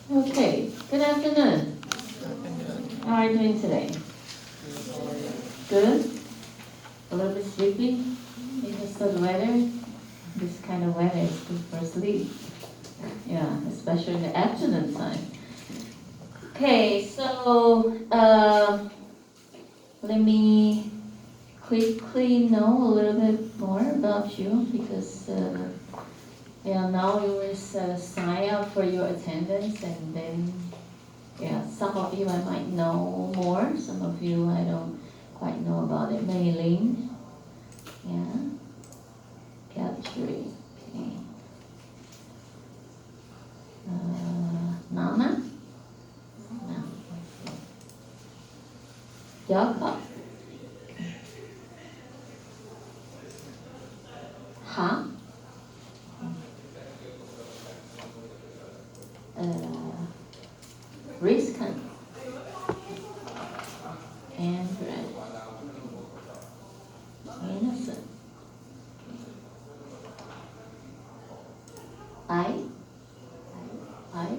Okay, good afternoon. How are you doing today? Good? A little bit sleepy? Because of the weather? This kind of weather is good for sleep. Yeah, especially in the afternoon time. Okay, so let me quickly know a little bit more about you because now you will sign up for your attendance and then some of you I might know more, some of you I don't quite know about it. Mei Ling, yeah, Gayatri, okay. Nana, no. Jakob, Ha, Riskan, Andrea, Innocent, I, I,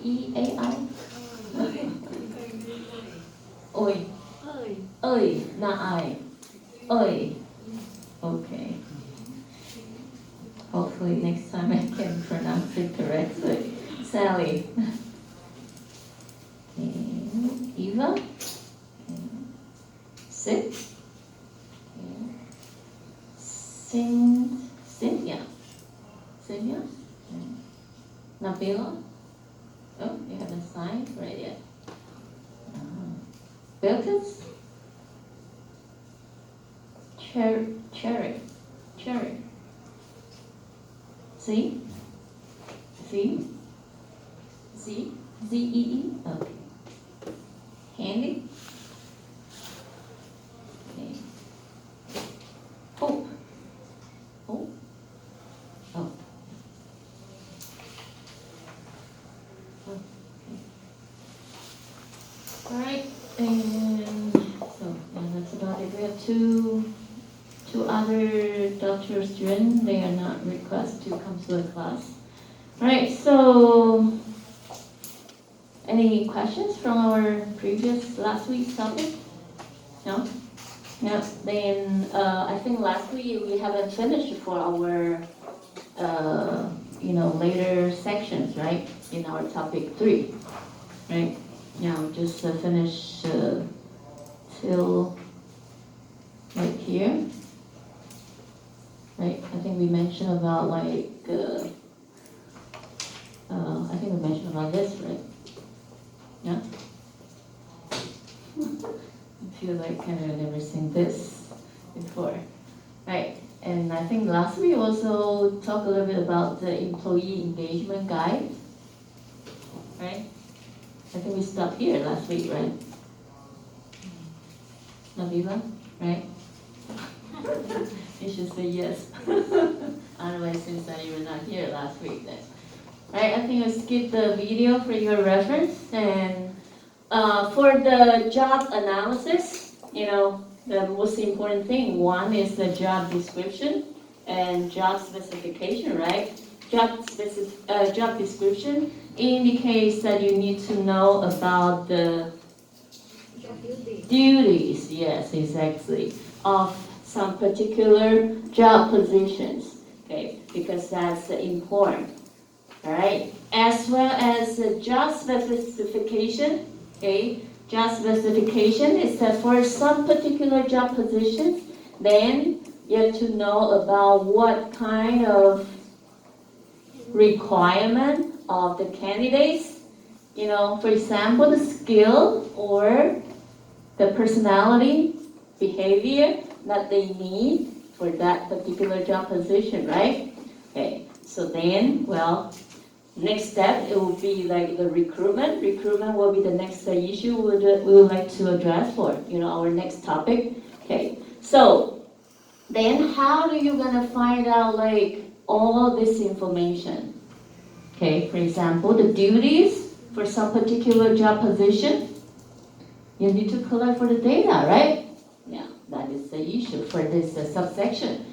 EAI, ôi, ơi, not I, ơi, okay. Hopefully next time I can pronounce it correctly. Sally. And Eva. And Sid. And Cynthia. Cynthia. And Nabila. Oh, you haven't signed right yet. Bilkis. Cherry. See? See? See? Z-E-E? Okay. Handy? Okay. Hope. Hope? Oh. Okay. Alright, and so that's about it. We have two other doctoral students. They are not requested to come to the class. Alright, so any questions from our previous last week's topic? No? No. Then I think last week we haven't finished for our later sections, right? In our topic 3, right? Now just finish till right here, right? I think we mentioned about I think we mentioned about this, right? Yeah. I feel like kind of never seen this before, right? And I think last week we also talked a little bit about the employee engagement guide, right? I think we stopped here last week, right? Nabila, right? You should say yes. Otherwise, since you were not here last week then. Right, I think I skipped the video for your reference. And for the job analysis, the most important thing, one is the job description and job specification, right? Job description indicates that you need to know about the duties, yes, exactly, of some particular job positions, okay, because that's important, all right? As well as the job specification, okay? Job specification is that for some particular job positions, then you have to know about what kind of requirement of the candidates, for example, the skill or the personality, behavior that they need for that particular job position, right? Okay, so then, next step, it will be like the recruitment. Recruitment will be the next issue we would like to address for, our next topic. Okay, so then how are you gonna find out all this information? Okay, for example, the duties for some particular job position, you need to collect for the data, right? Yeah, that is the issue for this subsection.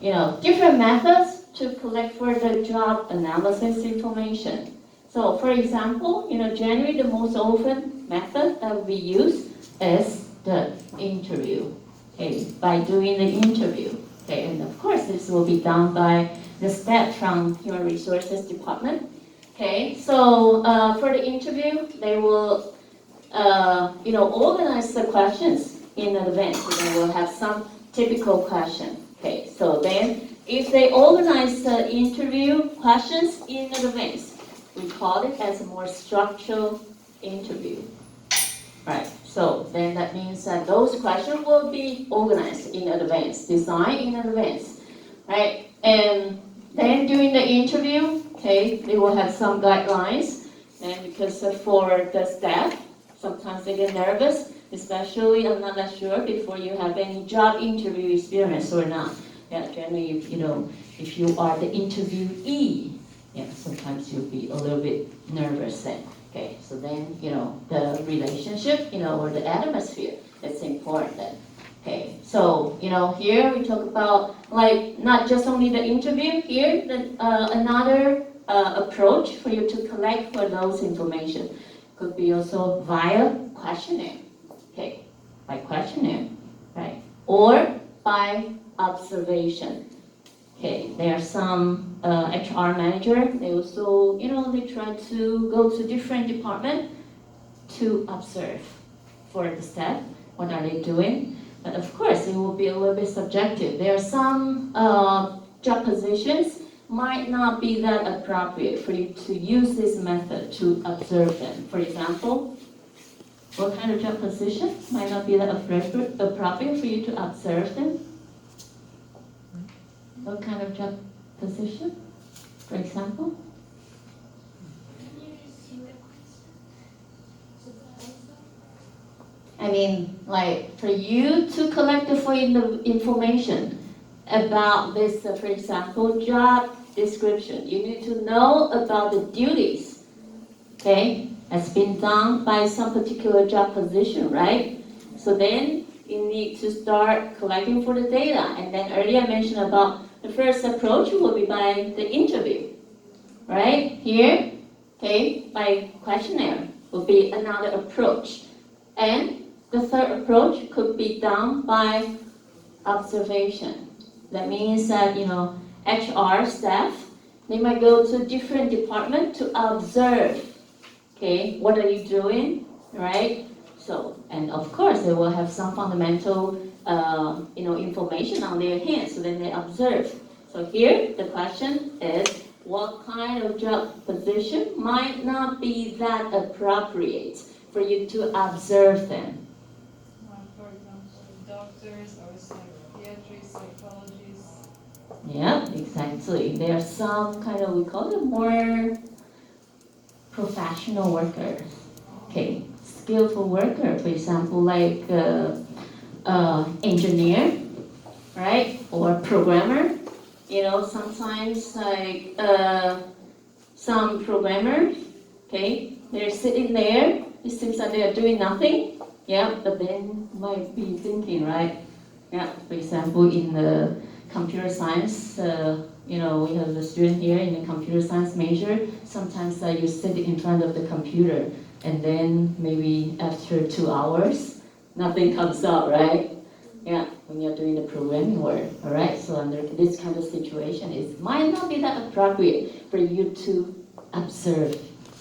Different methods to collect for the job analysis information. So for example, generally the most often method that we use is the interview. Okay, by doing the interview. Okay, and of course this will be done by the staff from Human Resources Department. Okay, so for the interview, they will organize the questions in advance. So they will have some typical question. Okay, so then if they organize the interview questions in advance, we call it as a more structured interview. Right, so then that means that those questions will be organized in advance, designed in advance, right? And then during the interview, okay, they will have some guidelines, and because for the staff, sometimes they get nervous, especially, I'm not that sure, before you have any job interview experience or not. Yeah, generally, if you are the interviewee, yeah, sometimes you'll be a little bit nervous then. Okay, so then, the relationship, or the atmosphere, that's important then. Okay, so, here we talk about, like, not just only the interview, here, another approach for you to collect for those information could be also via questionnaire. Okay, by questionnaire, right? Or by observation. Okay, there are some HR manager, they also, they try to go to different department to observe for the staff, what are they doing. But of course, it will be a little bit subjective. There are some job positions might not be that appropriate for you to use this method to observe them. For example, what kind of job position might not be that appropriate for you to observe them? What kind of job position, for example? I mean, like, for you to collect the information about this, for example, job description, you need to know about the duties, okay, that's been done by some particular job position, right? So then you need to start collecting for the data. And then earlier I mentioned about the first approach will be by the interview, right? Here, okay, by questionnaire will be another approach. And the third approach could be done by observation. That means that, HR staff, they might go to different department to observe, okay, what are you doing, right? So, and of course, they will have some fundamental, information on their hands, so then they observe. So here, the question is, what kind of job position might not be that appropriate for you to observe them? For example, doctors or psychiatrists, psychologists. Yeah, exactly. There are some kind of, we call them more professional workers. Okay, skillful worker, for example, like engineer, right? Or programmer. Sometimes like some programmers, okay, they're sitting there, it seems like they're doing nothing, yeah, but then might be thinking, right? Yeah, for example, in the computer science, we have a student here in the computer science major. Sometimes you sit in front of the computer, and then maybe after 2 hours, nothing comes out, right? Yeah, when you're doing the programming work, all right? So under this kind of situation, it might not be that appropriate for you to observe,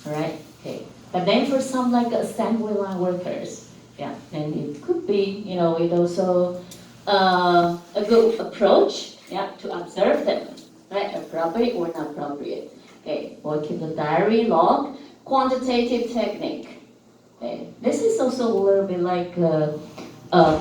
all right? Okay. But then for some like assembly line workers, yeah, then it could be, it also a good approach, yeah, to observe them, right? Appropriate or not appropriate. Okay, we'll keep the diary log, quantitative technique. Okay, this is also a little bit like a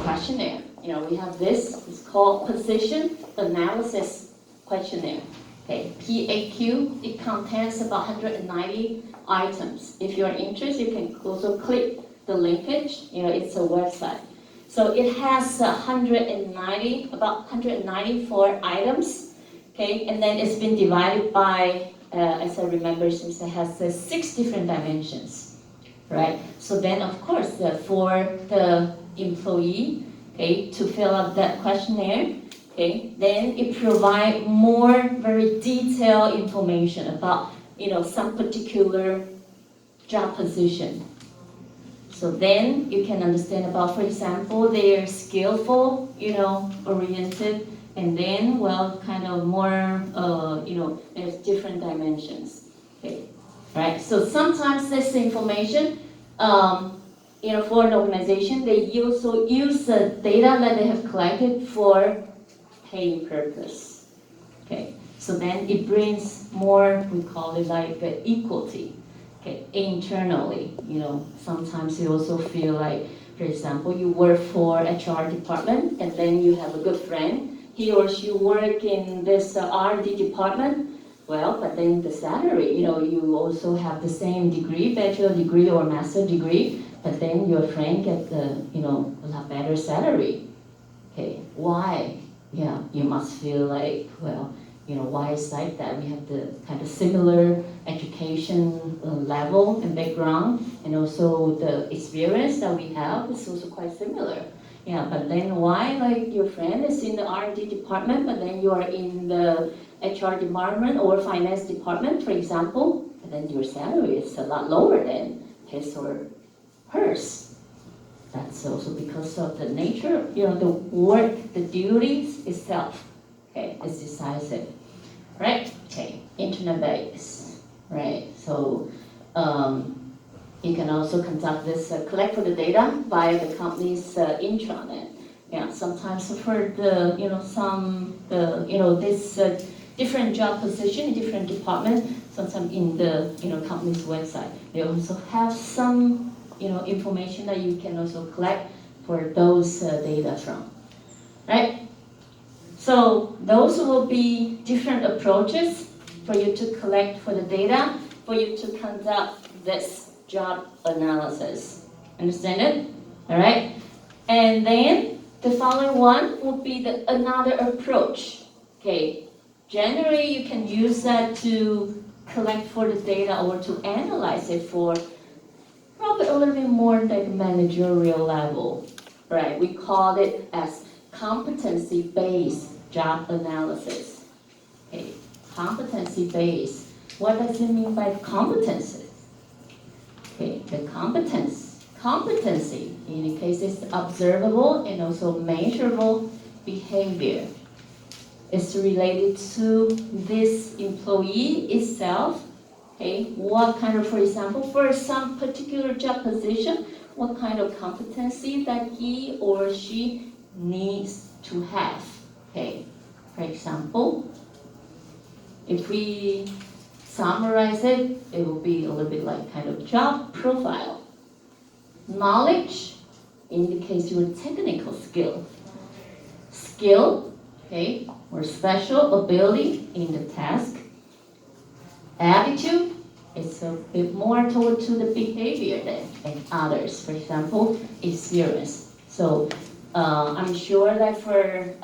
questionnaire. We have this, it's called Position Analysis Questionnaire. Okay, PAQ, it contains about 190 items. If you're interested, you can also click the linkage, it's a website. So it has about 194 items, okay, and then it's been divided by, as I remember, since it has 6 different dimensions, right? So then, of course, for the employee, okay, to fill out that questionnaire, Okay, then it provide more very detailed information about some particular job position. So then you can understand about, for example, they're skillful, oriented, and then, well, kind of more, there's different dimensions. Okay, right? So sometimes this information, for an organization, they also use the data that they have collected for paying purpose. Okay, so then it brings more, we call it like equality. Okay, internally, sometimes you also feel like, for example, you work for HR department and then you have a good friend, he or she work in this R&D department, well, but then the salary, you also have the same degree, bachelor degree or master degree, but then your friend get a lot better salary. Okay, why? Yeah, you must feel like, well, why is like that? We have the kind of similar education level and background, and also the experience that we have is also quite similar. Yeah, but then why, like, your friend is in the R&D department, but then you are in the HR department or finance department, for example, and then your salary is a lot lower than his or hers. That's also because of the nature, the work, the duties itself, okay, is decisive, right? Okay, internet base, right? So you can also conduct this, collect for the data via the company's intranet. Yeah, sometimes for the, this different job position, different department, sometimes in the, company's website, they also have some information that you can also collect for those data from, right? So those will be different approaches for you to collect for the data, for you to conduct this job analysis. Understand it? All right? And then the following one will be another approach. Okay, generally you can use that to collect for the data or to analyze it for probably a little bit more like managerial level, right? We call it as competency-based job analysis. Okay, competency-based. What does it mean by competency? Okay, the competency in the case is observable and also measurable behavior. It's related to this employee itself. Okay, what kind of, for example, for some particular job position, what kind of competency that he or she needs to have. Okay, for example, if we summarize it, it will be a little bit like kind of job profile. Knowledge indicates your technical skill. Skill, okay, or special ability in the task. Attitude is a bit more toward to the behavior than others. For example, experience. So I'm sure that for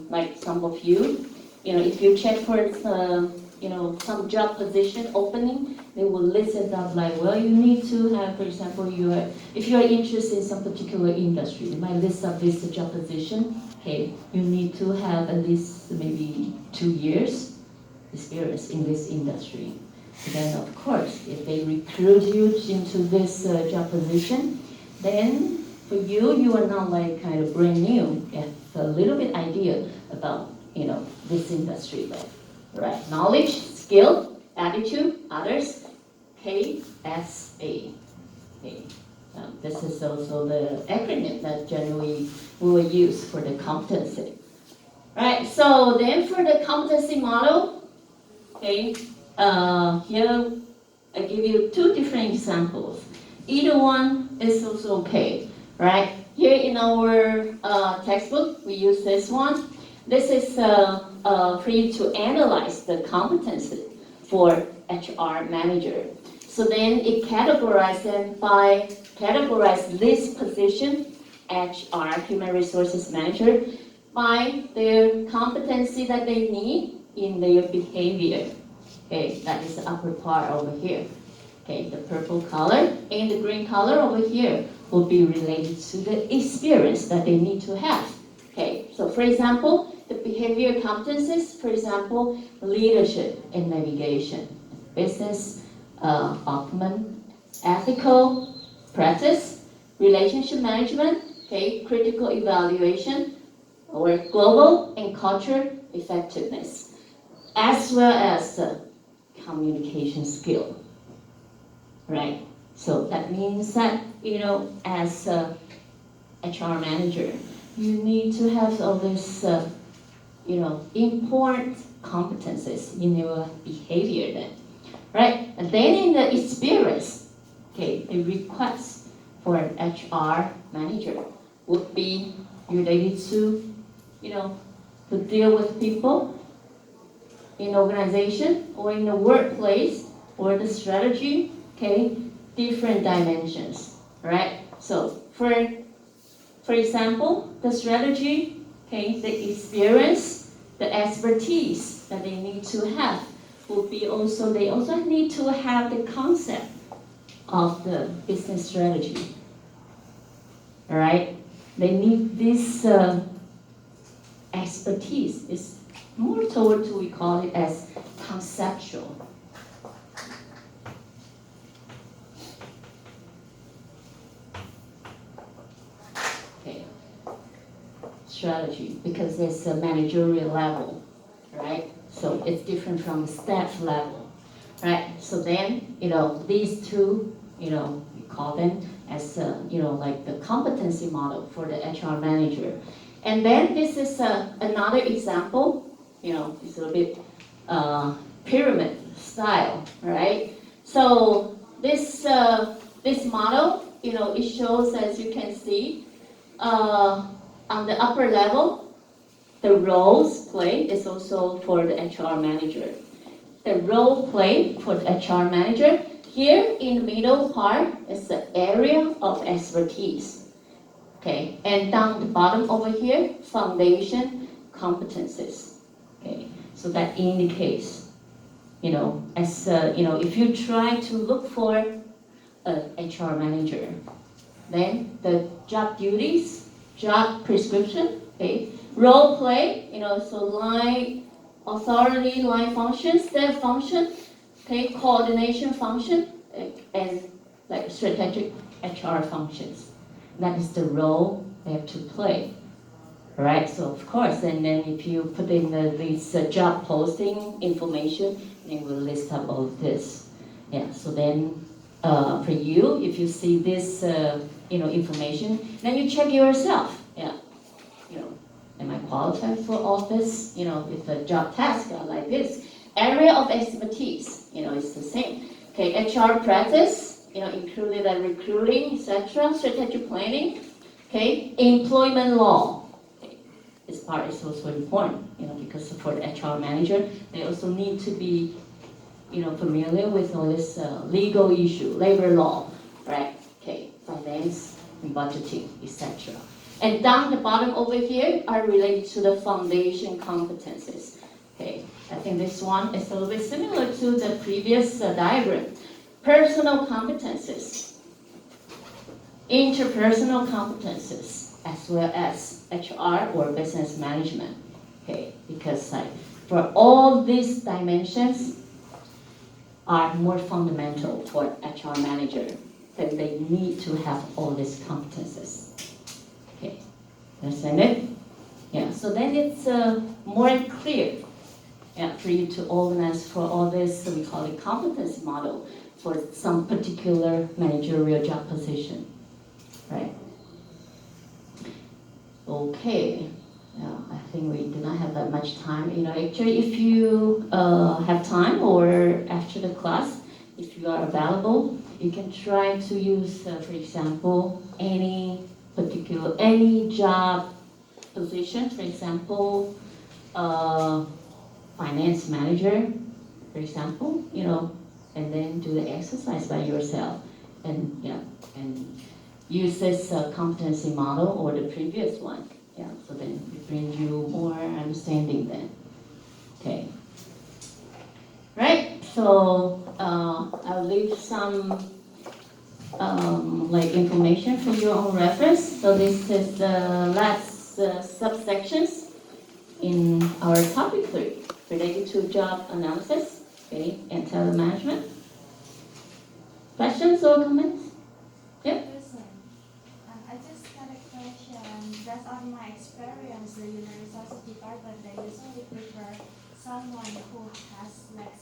like some of you, if you check for some job position opening, they will list it up like, well, you need to have, for example, if you are interested in some particular industry, they might list up this job position. Okay, you need to have at least maybe 2 years experience in this industry. Then, of course, if they recruit you into this job position, then for you, you are not like kind of brand new. You have a little bit idea about this industry, right? Knowledge, skill, attitude, others, KSA. Okay. This is also the acronym that generally we will use for the competency. Right. So then for the competency model, okay. Here I give you 2 different examples. Either one is also okay, right? Here in our textbook, we use this one. This is for you to analyze the competency for HR manager. So then it categorizes them categorize this position, HR, Human Resources Manager, by their competency that they need in their behavior. Okay, that is the upper part over here. Okay, the purple color and the green color over here will be related to the experience that they need to have. Okay, so for example, the behavior competencies, for example, leadership and navigation, business acumen, ethical practice, relationship management, okay, critical evaluation, or global and culture effectiveness, as well as communication skill, right? So that means that, as a HR manager, you need to have all these, important competencies in your behavior then, right? And then in the experience, okay, the request for an HR manager would be related to, to deal with people in organization or in the workplace or the strategy, okay, different dimensions, right? So for example, the strategy, okay, the experience, the expertise that they need to have will be also, they also need to have the concept of the business strategy, all right? They need this expertise. It's more toward, we call it as conceptual. Okay. Strategy, because it's a managerial level, right? So it's different from the staff level, right? So then, these two, we call them as, like the competency model for the HR manager. And then this is another example, it's a little bit pyramid style, right? So this model, it shows, as you can see, on the upper level, the roles play is also for the HR manager. The role play for the HR manager, here in the middle part is the area of expertise. Okay, and down the bottom over here, foundation competencies. Okay, so that indicates, as if you try to look for an HR manager, then the job duties, job prescription, okay, role play, so line authority, line function, step function, okay, coordination function, and like strategic HR functions. That is the role they have to play. All right, so of course, and then if you put in this job posting information, it will list up all of this. Yeah, so then for you, if you see this, information, then you check yourself. Yeah, am I qualified for all this? If a job task like this, area of expertise, it's the same. Okay, HR practice, included the recruiting, etc., strategic planning. Okay, employment law. Okay. This part is also important, because for the HR manager, they also need to be, familiar with all this legal issue, labor law, right? Okay, finance, budgeting, etc. And down the bottom over here are related to the foundation competencies. Okay, I think this one is a little bit similar to the previous diagram. Personal competencies, interpersonal competencies, as well as HR or business management. Okay, because for all these dimensions are more fundamental for HR manager, that they need to have all these competencies. Okay, understand it? Yeah, so then it's more clear, for you to organize for all this, so we call it competency model for some particular managerial job position, right? Okay, I think we do not have that much time. Actually, if you have time or after the class, if you are available, you can try to use, for example, any job position, for example, finance manager, for example, and then do the exercise by yourself, and use this competency model or the previous one. Yeah, so then it brings you more understanding then. Okay. Right. So I'll leave some information for your own reference. So this is the last subsections. in our topic 3 related to job analysis, okay, and talent management. Questions or comments? Listen, I just got a question. Based on my experience, the human resources department, they usually prefer someone who has like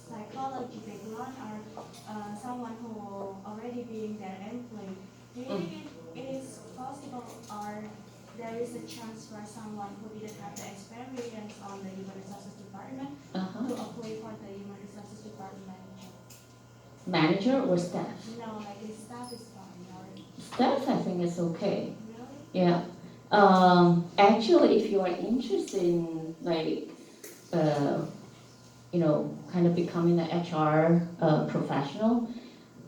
psychology background or someone who already being their employee. Do you think it is possible or there is a chance for someone who didn't have the experience on the human resources department to apply for the human resources department manager? Manager or staff? No, like the staff is fine. Or Staff, I think is okay. really? Yeah. Actually, if you are interested in like, kind of becoming an HR professional,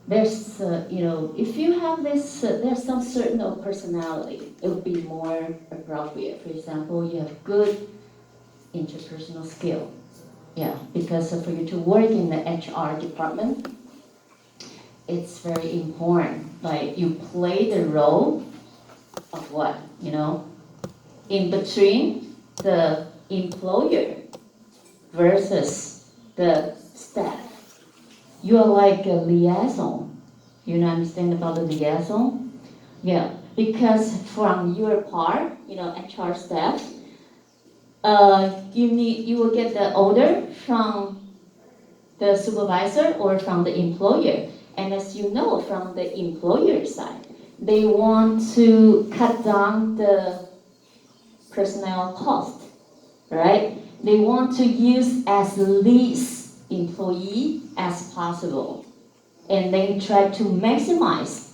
there's, if you have this, there's some certain of personality, it would be more appropriate. For example, you have good interpersonal skill. Yeah, because for you to work in the HR department, it's very important. Like you play the role of what, in between the employer versus the staff. You are like a liaison. You understand about the liaison? Yeah, because from your part, HR staff, you will get the order from the supervisor or from the employer. And as you know, from the employer side, they want to cut down the personnel cost, right? They want to use as least employee as possible. And they try to maximize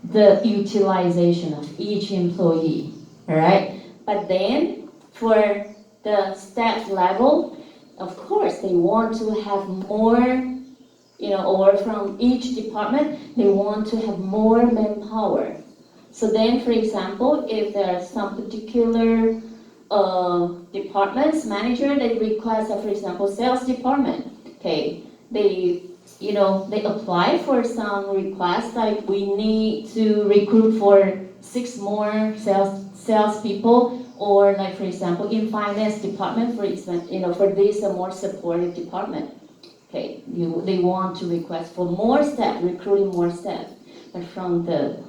the utilization of each employee, all right? But then for the staff level, of course, they want to have more, or from each department, they want to have more manpower. So then, for example, if there are some particular departments manager, they request, for example, sales department, okay, they apply for some requests like we need to recruit for 6 more sales people, or like for example in finance department, for example, for this a more supportive department. Okay, they want to request for more staff, recruiting more staff. But from the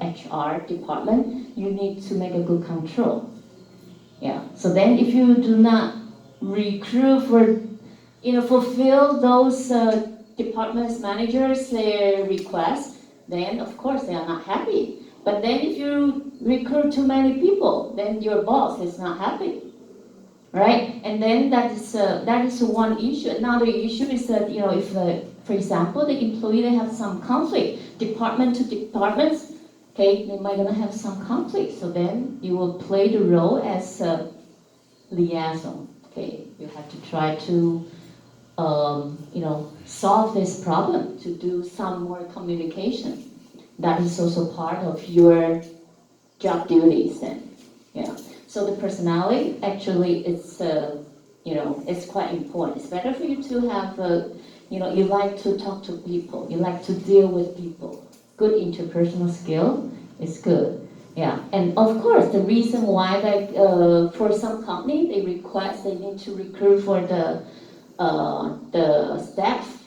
HR department, you need to make a good control. Yeah. So then if you do not recruit for, fulfill those departments managers their requests, then of course they are not happy. But then if you recruit too many people, then your boss is not happy, right? And then that is one issue. Another issue is that if for example the employee they have some conflict, department to departments, okay, they might gonna have some conflict. So then you will play the role as a liaison. Okay, you have to try to solve this problem, to do some more communication. That is also part of your job duties. And yeah, so the personality actually it's quite important. It's better for you to have you like to talk to people, you like to deal with people. Good interpersonal skill is good. Yeah, and of course the reason why for some company they need to recruit for the staff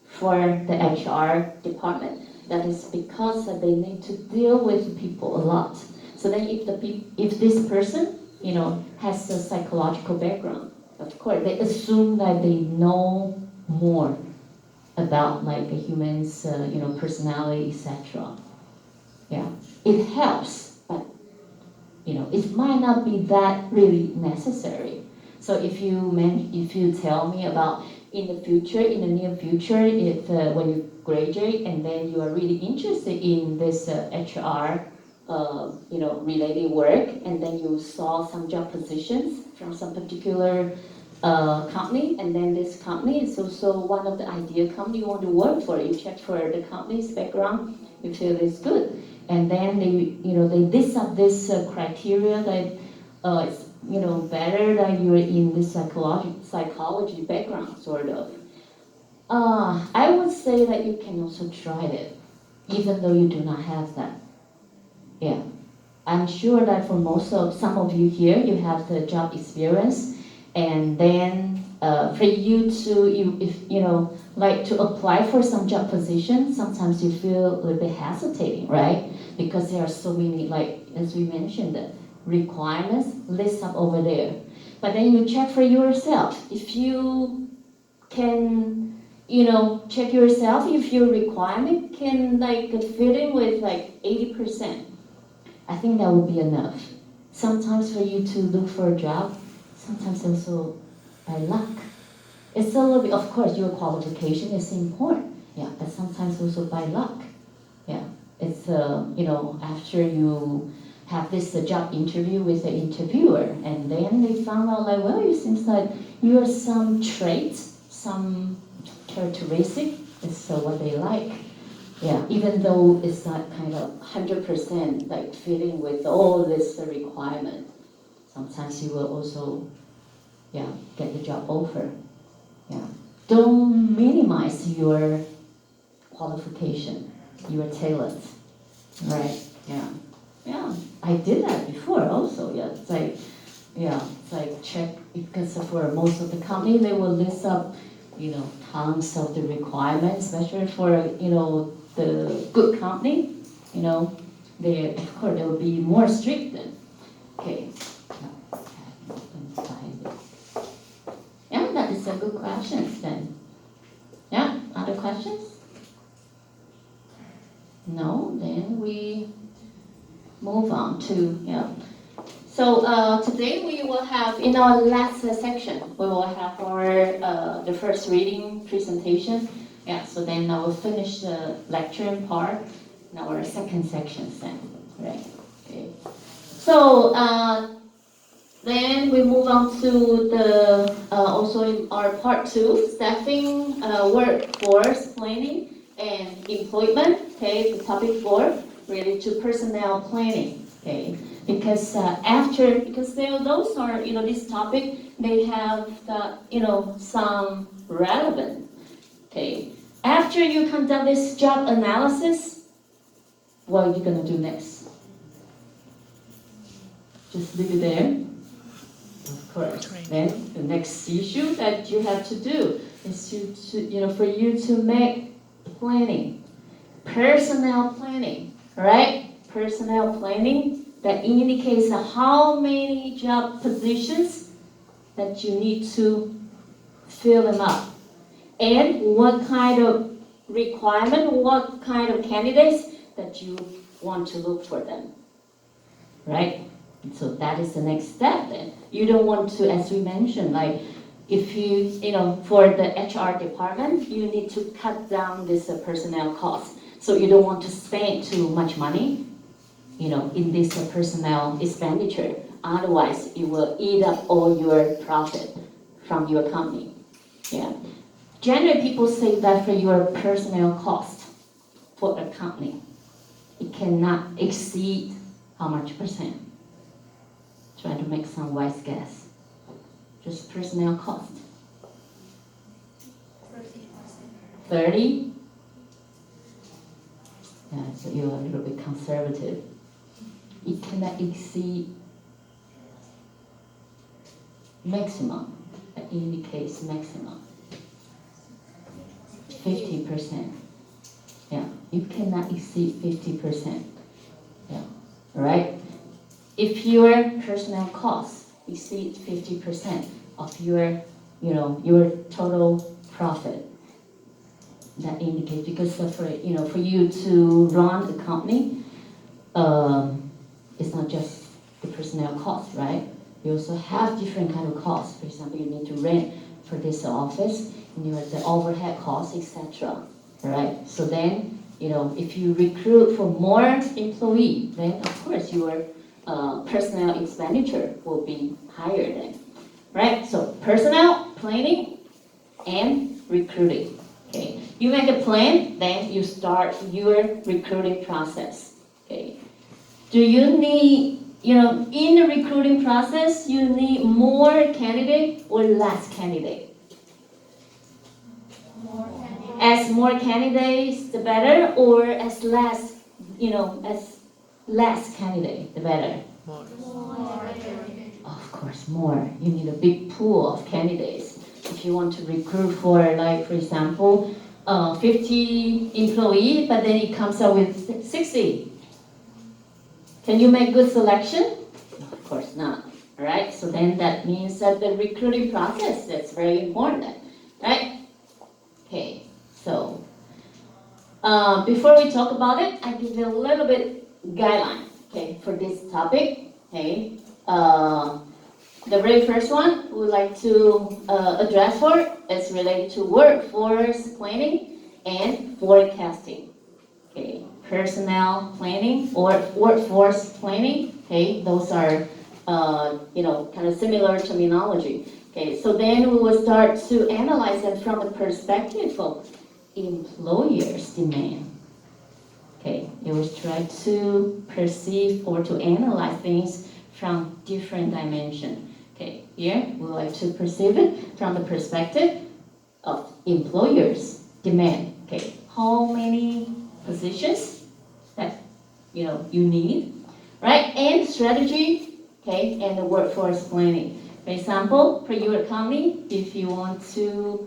for the HR department. That is because they need to deal with people a lot. So then if this person, has a psychological background, of course, they assume that they know more about like a human's, personality, etc. Yeah, it helps, but it might not be that really necessary. So if you tell me about in the near future, if when you graduate and then you are really interested in this HR, related work, and then you saw some job positions from some particular company, and then this company is also one of the ideal company you want to work for. You check for the company's background, you feel it's good, and then they list up this criteria that it's better that you're in this psychology background, sort of. I would say that you can also try it, even though you do not have that. Yeah. I'm sure that for some of you here, you have the job experience, and then for you to, if you know, like to apply for some job position, sometimes you feel a little bit hesitating, right? Because there are so many, like as we mentioned, the requirements list up over there. But then you check for yourself if you can, check yourself if your requirement can like fit in with like 80%. I think that will be enough. Sometimes for you to look for a job, sometimes also by luck. It's a little bit, of course, your qualification is important, yeah, but sometimes also by luck, yeah. It's, after you have this job interview with the interviewer, and then they found out like, well, it seems like you have some traits, some characteristic, it's what they like. Yeah, even though it's not kind of 100% like fitting with all this requirement, sometimes you will also, yeah, get the job offer. Yeah, don't minimize your qualification, your talent, right? Yeah, yeah. I did that before also. Yeah, it's like check because for most of the company they will list up, tons of the requirements, especially for the good company, they of course they will be more strict then. Okay. Yeah, that is a good question then. Yeah, other questions? No, then we move on to, yeah. So today we will have, in our last section, we will have our, the first reading presentation. Yeah, so then I will finish the lecturing part in our second section then, right? Okay. So then we move on to the, also in our part 2, staffing, workforce planning and employment, okay, the topic 4, related to personnel planning, okay. Because those are, this topic, they have the, some relevant, okay. After you conduct this job analysis, what are you gonna do next? Just leave it there. Of course. Then the next issue that you have to do is for you to make planning, personnel planning, right? Personnel planning that indicates how many job positions that you need to fill them up, and what kind of requirement, what kind of candidates that you want to look for them, right? So that is the next step then. You don't want to, as we mentioned, like if for the HR department, you need to cut down this personnel cost. So you don't want to spend too much money, in this personnel expenditure. Otherwise, it will eat up all your profit from your company. Yeah. Generally, people say that for your personnel cost for a company, it cannot exceed how much percent? Try to make some wise guess. Just personnel cost. 30%. 30? Yeah, so you're a little bit conservative. It cannot exceed maximum, in any case maximum. 50%. Yeah, you cannot exceed 50%. Yeah, right? If your personnel costs exceed 50% of your total profit, that indicates, because for you to run a company, it's not just the personnel cost, right? You also have different kind of costs. For example, you need to rent for this office, and you have the overhead costs, etc. Right? So then, if you recruit for more employee, then of course your personnel expenditure will be higher then, right? So personnel planning and recruiting. Okay, you make a plan, then you start your recruiting process. Okay, do you need, in the recruiting process, you need more candidate or less candidate? More candidates. As more candidates, the better, or as less, as less candidate, the better. Of course, more. You need a big pool of candidates. If you want to recruit for, like, for example, 50 employee, but then it comes out with 60. Can you make good selection? No, of course not. All right, so then that means that the recruiting process, that's very important, right? Okay, so before we talk about it, I give you a little bit guideline, okay, for this topic, okay? The very first one we would like to address for is related to workforce planning and forecasting, okay? Personnel planning or workforce planning, okay? Those are, kind of similar terminology. Okay, so then we will start to analyze them from the perspective of employer's demand. Okay, you will try to perceive or to analyze things from different dimension. Okay, here we like to perceive it from the perspective of employer's demand. Okay, how many positions that you need, right? And strategy, okay, and the workforce planning. For example, for your company, if you want to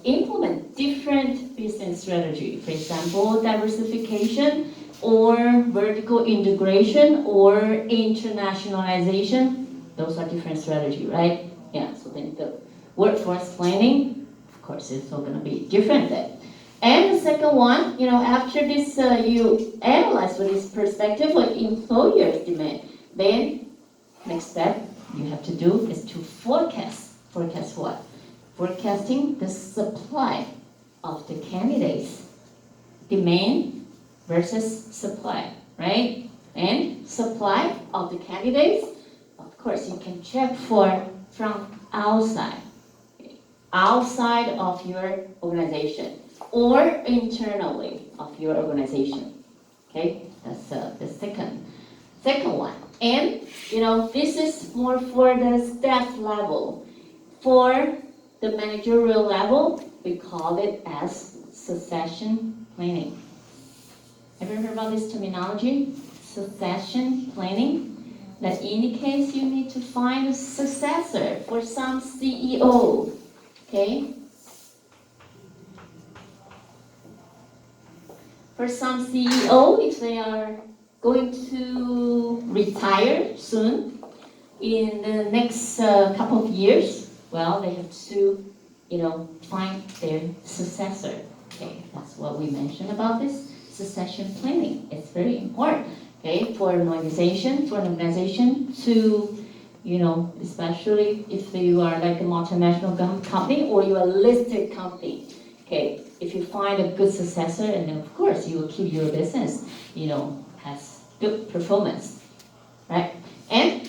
implement different business strategy. For example, diversification or vertical integration or internationalization. Those are different strategy, right? Yeah, so then the workforce planning, of course, it's all going to be different then. And the second one, after this, you analyze with this perspective of employer's demand. Then, next step you have to do is to forecast. Forecast what? Forecasting the supply of the candidates. Demand versus supply, right? And supply of the candidates, of course, you can check from outside of your organization or internally of your organization. Okay, that's the second one. And this is more for the staff level. For the managerial level, we call it as succession planning. Ever heard about this terminology? Succession planning? That indicates you need to find a successor for some CEO. Okay? For some CEO, if they are going to retire soon in the next couple of years, well, they have to, find their successor. Okay, that's what we mentioned about this succession planning. It's very important, okay, for an organization to, especially if you are like a multinational company or you're a listed company. Okay, if you find a good successor, and then of course you will keep your business, has good performance, right? And